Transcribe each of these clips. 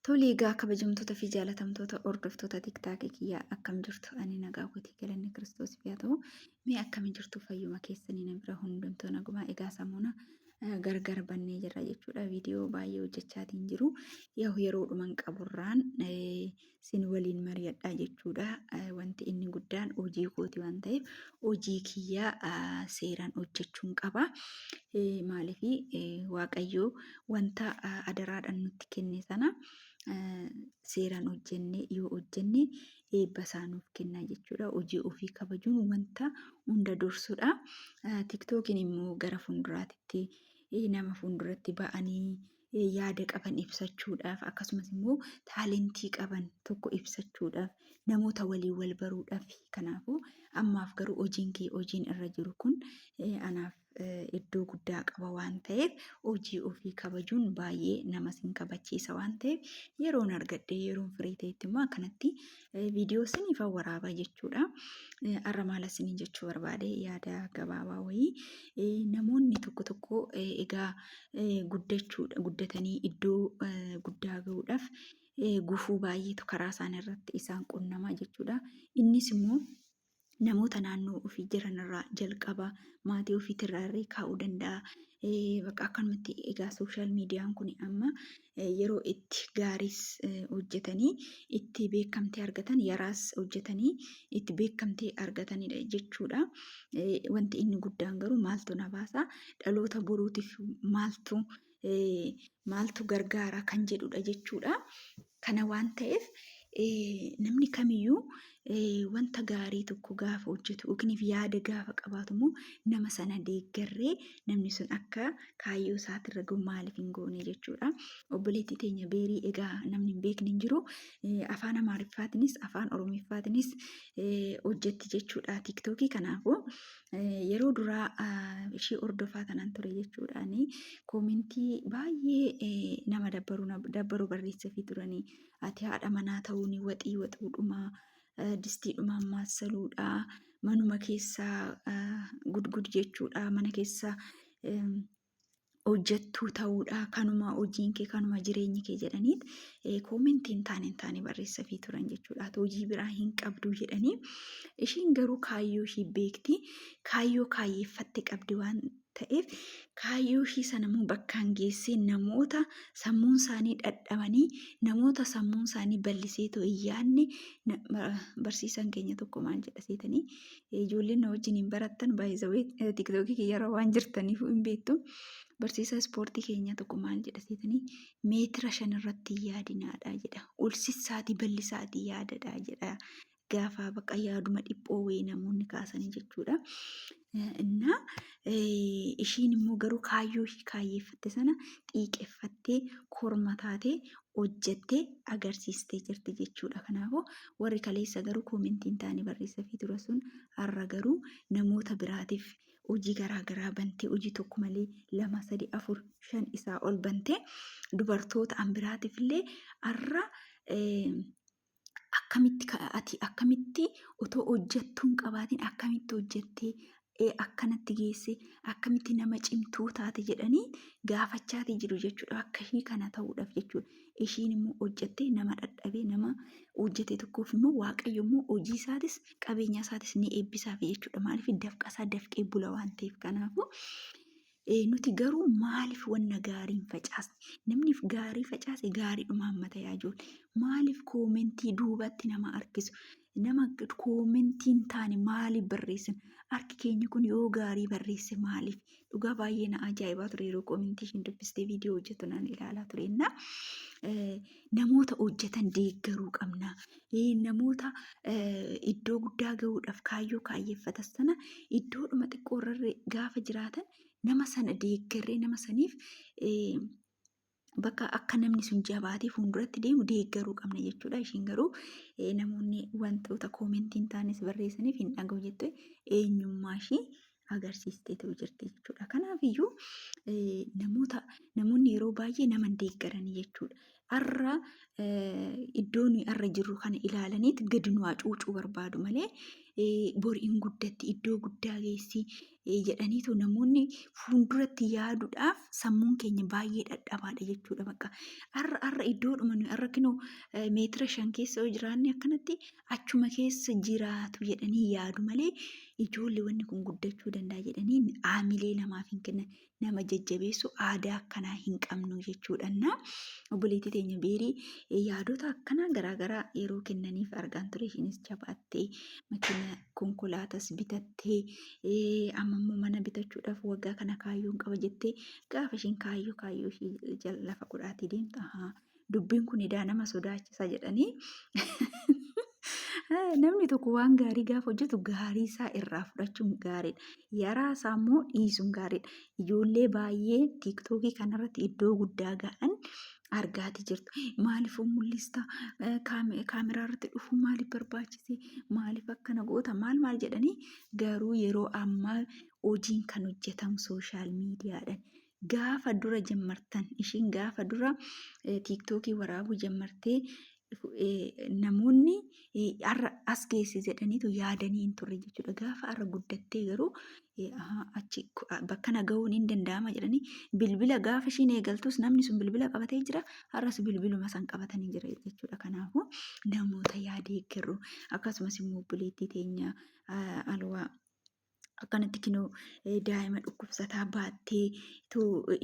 Tole egaa kabajamtoota fi jaalatamtoota hordoftoota tiktaakii kiyyaa akkam jirtu ani nagaa gootii galanni kiristoosiif haa ta'u mee akkami jirtu fayyuma keessanii na bira hundumtuu nagumaa egaa samuuna gargar bannee jirra jechuudha viidiyoo baay'ee hojjechaatiin jiru yeroo dhuman qaburraan sin waliin mari'adhaa jechuudha wanti inni guddaan hojii kooti waan ta'eef hojii kiyyaa seeraan hojjechuun qaba maaliifi waaqayyoo wanta adaraadhaan nutti kenne sana seeraan hojjenne yoo hojjenne eebba isaanuuf kenna jechuudha. Hojii ofii kabajuun wanta hunda dursuudha. TikTokiin immoo gara fuulduraatti nama fuulduratti ba'anii yaada qaban ibsachuudhaaf akkasumas immoo taalentii qaban tokko ibsachuudhaaf namoota waliin wal baruudhaaf kanaafuu ammaaf garuu hojiin irra jiru kun anaaf iddoo guddaa qaba waan ta'eef hojii ofii kabajuun baay'ee nama sin kabachiisa waan ta'eef yeroon argadhe yeroon firii ta'etti immoo akkanatti viidiyoo siniif waraabaa jechuudha. Har'a maal isiniin jechuu barbaade yaada gabaabaa wayii namoonni tokko egaa guddatanii iddoo guddaa gahuudhaaf gufuu baay'eetu karaa isaanii irratti isaan qunnamaa jechuudha. Innis immoo namoota naannoo ofii jiran irraa jalqaba maatii ofiitirraa illee kaa'uu danda'a. Bakka akkanumatti egaa sooshaal miidiyaan kun amma yeroo itti gaariis hojjetanii itti beekamtee argatan yaraas hojjetanii itti beekamtee argatanidha jechuudha. Wanti inni guddaan garuu maaltu na baasa dhaloota boruutiif maaltu gargaara kan jedhudha jechuudha. Kana waan ta'eef namni kamiyyuu wanta gaarii tokko gaafa hojjetu yookiin yaada gaafa qabaatu immoo nama sana deeggarree namni sun akka kaayyoo isaatirra gahu maaliif hin goone jechuudha. Obboleettii teenya beerii egaa namni hin beekne hin jiru afaan amaariffaatinis afaan oromiiffaatinis hojjetti jechuudha tiktokii. Kanaafuu yeroo duraa ishee hordofaa kanan ture jechuudhaani koomentii baay'ee nama dabbaru barreessafii turanii ati haadha manaa ta'uun waxii waxuudhumaa distiidhuma maassaluudha manuma keessaa gudgud jechuudha mana keessaa hojjettuu ta'uudha kanuma hojiin kee kanuma jireenyi kee jedhaniit koomentiin taane barreessafii turan jechuudha. Hojii biraa hin qabdu jedhanii ishiin garuu kaayyoo ishii beekti kaayyoo kaayyeeffatte qabdi waan ta'eef kaayyoo ishii sana immoo bakkaan geessee namoota sammuun isaanii dhadhabanii namoota sammuun isaanii bal'isee too hin yaadne barsiisan keenya tokko maal jedha seetanii ijoolleen na wajjin hin barattan baay'isawee tiktookii kiyyarra waan jirtaniif hin beektu. Barsiisa ispoortii keenya tokko maal jedha seetanii meetira 5 irratti yaadinaadha jedha ulsisaatii bal'isaatii yaadadha jedha gaafa bakka yaaduma dhiphoo wayii namoonni kaasanii jechuudha. Innaa ishiin immoo garuu kaayyoo ishii kaayyeeffatte sana xiiqeffattee korma taatee hojjettee agarsiistee jirti jechuudha. Kanaafuu warri kaleessa garuu koomentiin taanii barreessafii ture sun har'a garuu namoota biraatiif hojii garaagaraa bantee hojii tokko malee 2, 3, 4, 5 isaa ol bantee dubartoota an biraatiif illee har'a akkamitti otoo hojjettuun qabaatiin akkamitti hojjettee akkanatti geesse akkamitti nama cimtuu taate jedhanii gaafachaatii jiru jechuudha. Akka ishii kana ta'uudhaaf jechuudha. Ishiin immoo hojjettee nama dhadhabee nama hojjete tokkoof immoo waaqayyo immoo hojii isaatis qabeenya isaatis ni eebbisaaf jechuudha. Maaliif dafqasaa dafqee bula waan ta'eef. Kanaafuu nuti garuu maaliif wanna gaarii hin facaasne namni gaarii facaase gaarii dhumaammata yaa ijoollee maaliif koomentii duubatti nama harkisu nama koomentiin taane maaliif barreessan harki keenya kun yoo gaarii barreesse maaliif dhugaa baay'ee na ajaa'ibaa ture yeroo koomentii ishiin dubbistee viidiyoo hojjetu nan ilaalaa turenna. Namoota hojjetan deeggaruu qabna namoota iddoo guddaa gahuudhaaf kaayyoo kaayyeeffatan sana iddoodhuma xiqqoorra gaafa jiraatan nama sana deeggarree nama saniif bakka akka namni sun jabaatee fuulduratti deemu deeggaruu qabna jechuudha. Ishiin garuu namoonni wantoota koomentiin taanes barreessaniif hin dhaga'u jette eenyummaa ishii agarsiistee ta'u jirti jechuudha. Kanaaf iyyuu namoonni yeroo baay'ee nama deeggaranii jechuudha. Har'a iddoon har'a jirru kana ilaalaniit gadi nu hacuucuu barbaadu malee bor hin guddatti iddoo guddaa geessi jedhaniitu namoonni fuulduratti yaaduudhaaf sammuun keenya baay'ee dadhabaadha jechuudha bakka. Har'a iddoodhuma nuyi har'a kinoo meetira 5 keessa yoo jiraanne akkanatti achuma keessa jiraatu jedhanii yaadu malee ijoollee wanni kun guddachuu danda'a jedhanii aamilee namaaf hin kennan. Nama jajjabeessu aadaa akkanaa hin qabnu jechuudhaan obboleettii teenya Beerii yaadota akkanaa garaagaraa yeroo kennaniif argaan ture. Ishiinis jabaattee makiina konkolaatas bitattee amma immoo mana bitachuudhaaf waggaa kana kaayyoon qaba jettee gaafa ishiin kaayyoo ishii lafa godhaatii deemtu dubbiin kun edaa nama sodaachisa jedhanii namni tokko waan gaarii gaafa hojjetu gaarii isaa irraa fudhachuun gaariidha. Yaraa isaa immoo dhiisuun gaariidha. Ijoollee baay'ee tiiktookii kanarratti iddoo guddaa ga'an argaati jirtu. Maaliif mul'ista kaameraa irratti dhufuu maaliif barbaachise maaliif akkana goota maal jedhanii garuu yeroo ammaa hojiin kan hojjetamu sooshaal miidiyaadhaan. Gaafa dura jammartan ishiin gaafa dura tiiktookii waraabuu jammartee namoonni har'a as geesse jedhaniitu yaadanii hin turre jechuudha. Gaafa har'a guddattee garuu achi bakka na ga'uun hin danda'ama jedhanii bilbila gaafa ishiin eegaltus namni sun bilbila qabatee jira. Har'as bilbiluma san qabatanii jira jechuudha. Kanaafuu namoota yaadeeggarru akkasumas immoo obboleettii teenya alwaa akkanatti kinoo daa'ima dhukkubsataa baattee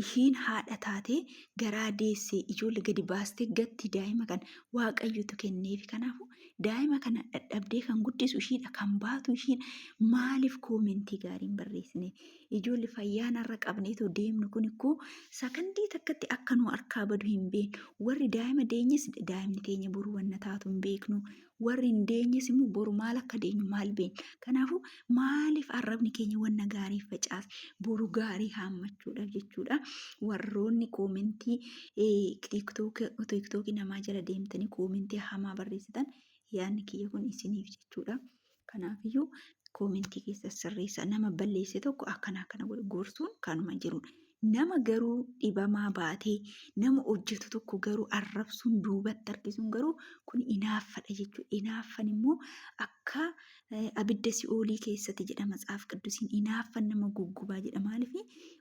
ishiin haadha taatee garaa deessee ijoollee gadi baastee gatti daa'ima kana waaqayyotu kenneefi. Kanaafuu daa'ima kana dadhabdee kan guddisu ishiidha kan baatu ishiidha. Maaliif koomentii gaariin barreessine ijoollee fayyaan har'a qabneetoo deemnu kun ikkoo sakandii takkatti akka nu harkaa badu hin beeknu. Warri daa'ima deenyes daa'imni teenya boru wanna taatu hin beeknu. Warri hin deenyes immoo boru maal akka deenyu maal beekna. Kanaafuu maaliif arrabni keenya wanna gaarii facaasa boru gaarii haammachuudhaaf jechuudha. Warroonni koomentii tiiktookii namaa jala deemtanii koomentii hamaa barreessitan yaadni kiyya kun isiniif jechuudha. Kanaafiyyuu koomentii keessa sirreessa nama balleesse tokko akkana gorsuun kanuma jirudha. Nama garuu dhibamaa baatee nama hojjetu tokko garuu arrabsuun duubatti harkisuun garuu kun inaaffadha jechuudha. Inaaffan immoo akka abidda si'oolii keessatti jedha matsaaf qiddusiin inaaffan nama guggubaa jedha. Maaliif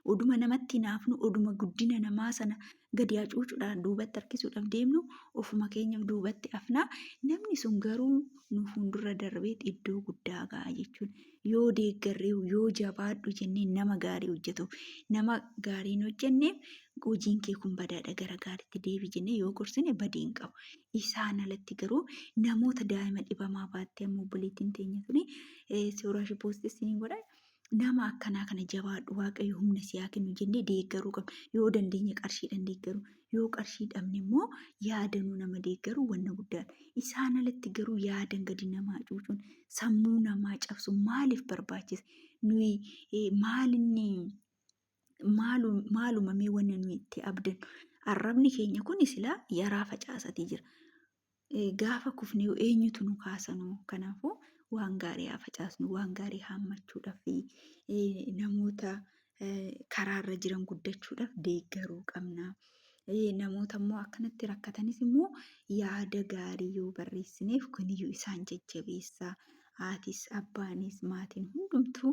oduma namatti inaafnu oduma guddina namaa sana gadi hacuucuudhaan duubatti harkisuudhaaf deemnu ofuma keenyaaf duubatti afnaa. Namni sun garuu nu fuuldura darbeet iddoo guddaa ga'a jechuudha. Yoo deeggarree yoo jabaadhu jennee nama gaarii hojjetuuf nama gaariin hojjenneef hojiin kee kun badaadha gara gaariitti deebi jennee yoo gorsine badii hin qabu. Isaan alatti garuu namoota daa'ima dhibamaa baattee amma obboleettiin teenya tuni suuraa ishee poostii godha. Nama akkanaa kana jabaadhu waaqayyo humna siyaa kennu jennee deeggaruu qabna. Yoo dandeenye qarshiidhaan deeggaru yoo qarshii dhabne immoo yaadanuu nama deeggaruu wanna guddaadha. Isaan alatti garuu yaadan gadi namaa cuucuun sammuu namaa cabsu maaliif barbaachisa? Nuyi maalumamee wanna nuyi itti abdannu. Arrabni keenya kun silaa yaraa facaasatii jira. Gaafa kufnee eenyutu nu kaasanuu? Kanaafuu waan gaarii haa facaasnu waan gaarii haammachuudhaaf namoota karaarra jiran guddachuudhaaf deeggaruu qabna. Namoota immoo akkanatti rakkatanis immoo yaada gaarii yoo barreessineef kuniyyuu isaan jajjabeessaa. Haatis abbaanis maatiin hundumtuu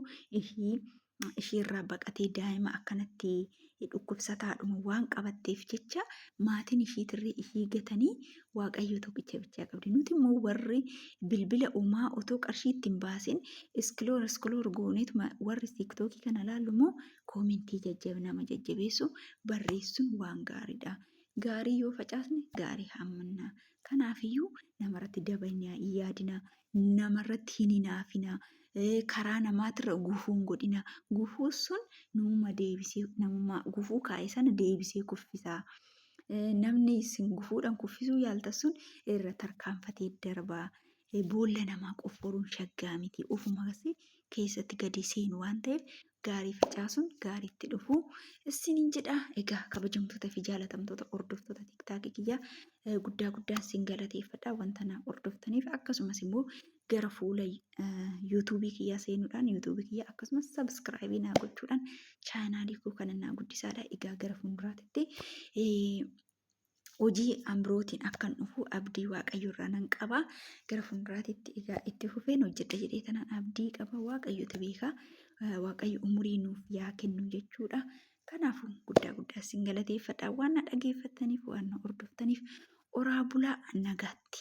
ishiirraa baqatee daa'ima akkanatti dhukkubsataadhuma waan qabatteef jecha maatiin ishiitirree ishii gatanii waaqayyo tokkicha bichaa qabdi. Nuti immoo warri bilbila uumaa otoo qarshii ittiin baasin iskoloor gooneetuma warri tiiktookii kana laallu immoo koomentii nama jajjabeessu barreessuun waan gaariidha. Gaarii yoo facaasne gaarii hammannaa. Kanaafiyyuu namarratti dabannaa hin yaadinaa. Namarratti hin hinaafinaa. Karaa namaatirra gufuun godhina. Gufuu sun nama deebisee namummaa gufuu kaa'e sana deebisee kuffisaa. Namni isin gufuudhaan kuffisuu yaaltan sun irra tarkaanfatee darbaa. Boolla namaa qofforuun shaggaa miti. Ofuma keessatti gadi seenu waan ta'eef gaarii facaasuun gaariitti dhufuu isiniin jedha. Egaa kabajamtoota fi jaalatamtoota hordoftoota tiiktaakii kiyyaa guddaa isin galateeffadha wanta na hordoftaniif akkasumas immoo gara fuula yuutuubii kiyyaa seenuudhaan yuutuubii kiyyaa akkasumas sabiskiraayibii naa gochuudhaan chaanaalii koo kana naa guddisaadha. Egaa gara fuulduraatti hojii ambirootiin akkan dhufu abdii waaqayyo irraa nan qaba. Gara fuulduraatti egaa itti fufeen hojjedha jedhee tanaan abdii qaba. Waaqayyotu beeka. Waaqayyo umurii nuuf yaa kennu jechuudha. Kanaafuu guddaa sin galateeffadha waan na dhageeffattaniif waan na hordoftaniif oraa bulaa nagaatti.